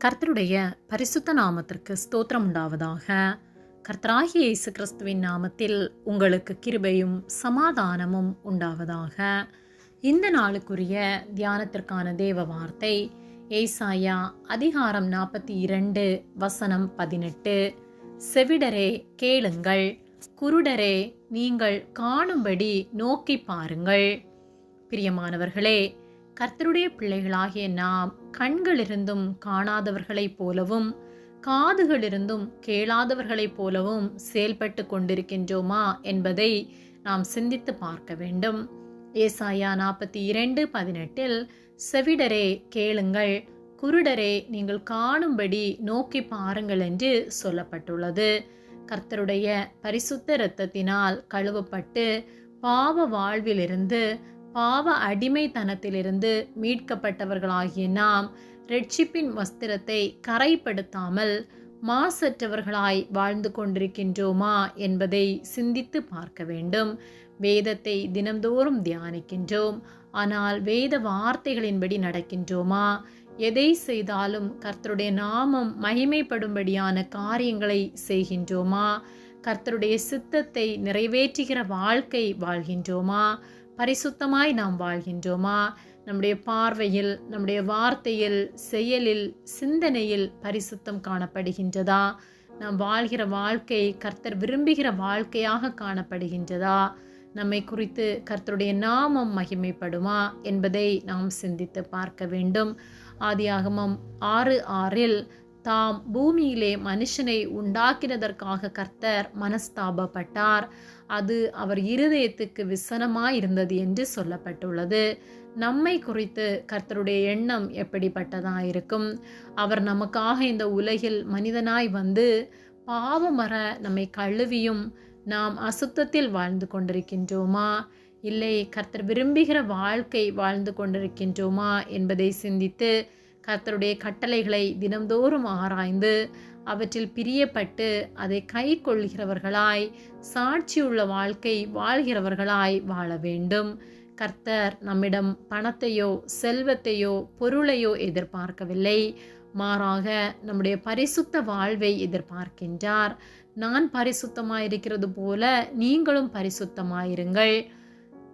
கர்த்தருடைய பரிசுத்த நாமத்திற்கு ஸ்தோத்திரம் உண்டாவதாக. கர்த்தராகிய இயேசு கிறிஸ்துவின் நாமத்தில் உங்களுக்கு கிருபையும் சமாதானமும் உண்டாவதாக. இந்த நாளுக்குரிய தியானத்திற்கான தேவ வார்த்தை ஏசாயா அதிகாரம் 42 வசனம் 18. செவிடரே கேளுங்கள், குருடரே நீங்கள் காணும்படி நோக்கி பாருங்கள். பிரியமானவர்களே, கர்த்தருடைய பிள்ளைகளாகிய நாம் கண்களிருந்தும் காணாதவர்களைப் போலவும் காதுகளிருந்தும் கேளாதவர்களைப் போலவும் செயல்பட்டு கொண்டிருக்கின்றோமா என்பதை நாம் சிந்தித்து பார்க்க வேண்டும். ஏசாயா 42:18 செவிடரே கேளுங்கள், குருடரே நீங்கள் காணும்படி நோக்கி பாருங்கள் என்று சொல்லப்பட்டுள்ளது. கர்த்தருடைய பரிசுத்த இரத்தத்தினால் கழுவப்பட்டு பாவ வாழ்விலிருந்து பாவ அடிமைத்தனத்திலிருந்து மீட்கப்பட்டவர்களாகிய நாம் இரட்சிப்பின் வஸ்திரத்தை கரைப்படுத்தாமல் மாசற்றவர்களாய் வாழ்ந்து கொண்டிருக்கின்றோமா என்பதை சிந்தித்து பார்க்க வேண்டும். வேதத்தை தினம்தோறும் தியானிக்கின்றோம், ஆனால் வேத வார்த்தைகளின்படி நடக்கின்றோமா? எதை செய்தாலும் கர்த்தருடைய நாமம் மகிமைப்படும்படியான காரியங்களை செய்கின்றோமா? கர்த்தருடைய சித்தத்தை நிறைவேற்றுகிற வாழ்க்கை வாழ்கின்றோமா? பரிசுத்தமாய் நாம் வாழ்கின்றோமா? நம்முடைய பார்வையில், நம்முடைய வார்த்தையில், செயலில், சிந்தனையில் பரிசுத்தம் காணப்படுகின்றதா? நாம் வாழ்கிற வாழ்க்கை கர்த்தர் விரும்புகிற வாழ்க்கையாக காணப்படுகின்றதா? நம்மை குறித்து கர்த்தருடைய நாமம் மகிமைப்படுமா என்பதை நாம் சிந்தித்து பார்க்க வேண்டும். ஆதியாகமம் 6:6 தாம் பூமியிலே மனுஷனை உண்டாக்கினதற்காக கர்த்தர் மனஸ்தாபப்பட்டார், அது அவர் இருதயத்துக்கு விசனமாயிருந்தது என்று சொல்லப்பட்டுள்ளது. நம்மை குறித்து கர்த்தருடைய எண்ணம் எப்படிப்பட்டதாயிருக்கும்? அவர் நமக்காக இந்த உலகில் மனிதனாய் வந்து பாவமற நம்மை கழுவியும் நாம் அசுத்தத்தில் வாழ்ந்து கொண்டிருக்கின்றோமா? இல்லை கர்த்தர் விரும்புகிற வாழ்க்கை வாழ்ந்து கொண்டிருக்கின்றோமா என்பதை சிந்தித்து கர்த்தருடைய கட்டளைகளை தினம்தோறும் ஆராய்ந்து அவற்றில் பிரியப்பட்டு அதை கை கொள்கிறவர்களாய் சாட்சியுள்ள வாழ்க்கை வாழ்கிறவர்களாய் வாழ வேண்டும். கர்த்தர் நம்மிடம் பணத்தையோ செல்வத்தையோ பொருளையோ எதிர்பார்க்கவில்லை, மாறாக நம்முடைய பரிசுத்த வாழ்வை எதிர்பார்க்கின்றார். நான் பரிசுத்தமாயிருக்கிறது போல நீங்களும் பரிசுத்தமாயிருங்கள்,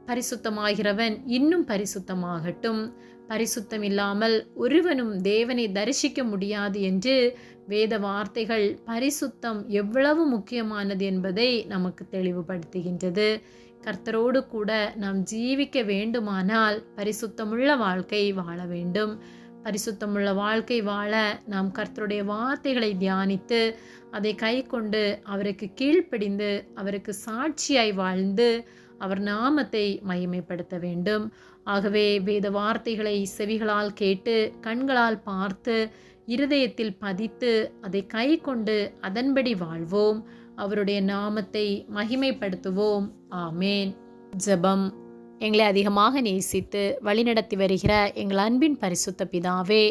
பரிசுத்தமாகிறவன் இன்னும் பரிசுத்தமாகட்டும், பரிசுத்தம் இல்லாமல் ஒருவனும் தேவனை தரிசிக்க முடியாது என்று வேத வார்த்தைகள் பரிசுத்தம் எவ்வளவு முக்கியமானது என்பதை நமக்கு தெளிவுபடுத்துகின்றது. கர்த்தரோடு கூட நாம் ஜீவிக்க வேண்டுமானால் பரிசுத்தமுள்ள வாழ்க்கை வாழ வேண்டும். பரிசுத்தமுள்ள வாழ்க்கை வாழ நாம் கர்த்தருடைய வார்த்தைகளை தியானித்து அதை கை கொண்டு அவருக்கு கீழ்ப்படிந்து அவருக்கு சாட்சியாய் வாழ்ந்து அவர் நாமத்தை மகிமைப்படுத்த வேண்டும். ஆகவே வேத வார்த்தைகளை செவிகளால் கேட்டு கண்களால் பார்த்து இருதயத்தில் பதித்து அதை கை கொண்டு அதன்படி வாழ்வோம். அவருடைய நாமத்தை மகிமைப்படுத்துவோம். ஆமேன். ஜெபம். எங்களை அதிகமாக நேசித்து வழிநடத்தி வருகிற எங்கள் அன்பின் பரிசுத்த பிதாவே,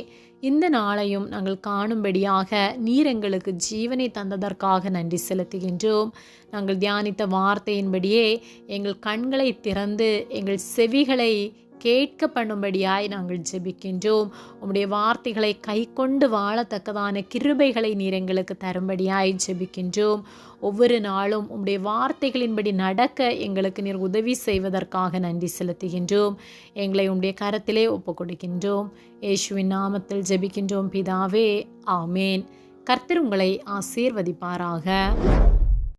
இந்த நாளையும் நாங்கள் காணும்படியாக நீர் எங்களுக்கு ஜீவனை தந்ததற்காக நன்றி செலுத்துகின்றோம். நாங்கள் தியானித்த வார்த்தையின்படியே எங்கள் கண்களை திறந்து எங்கள் செவிகளை கேட்க பண்ணும்படியாய் நாங்கள் ஜெபிக்கின்றோம். உம்முடைய வார்த்தைகளை கை கொண்டு வாழத்தக்கதான கிருபைகளை நீர் எங்களுக்கு தரும்படியாய் ஜெபிக்கின்றோம். ஒவ்வொரு நாளும் உம்முடைய வார்த்தைகளின்படி நடக்க எங்களுக்கு நீர் உதவி செய்வதற்காக நன்றி செலுத்துகின்றோம். எங்களை உம்முடைய கரத்திலே ஒப்பு கொடுக்கின்றோம். இயேசுவின் நாமத்தில் ஜெபிக்கின்றோம் பிதாவே, ஆமேன். கர்த்தர் உங்களை ஆசீர்வதிப்பாராக.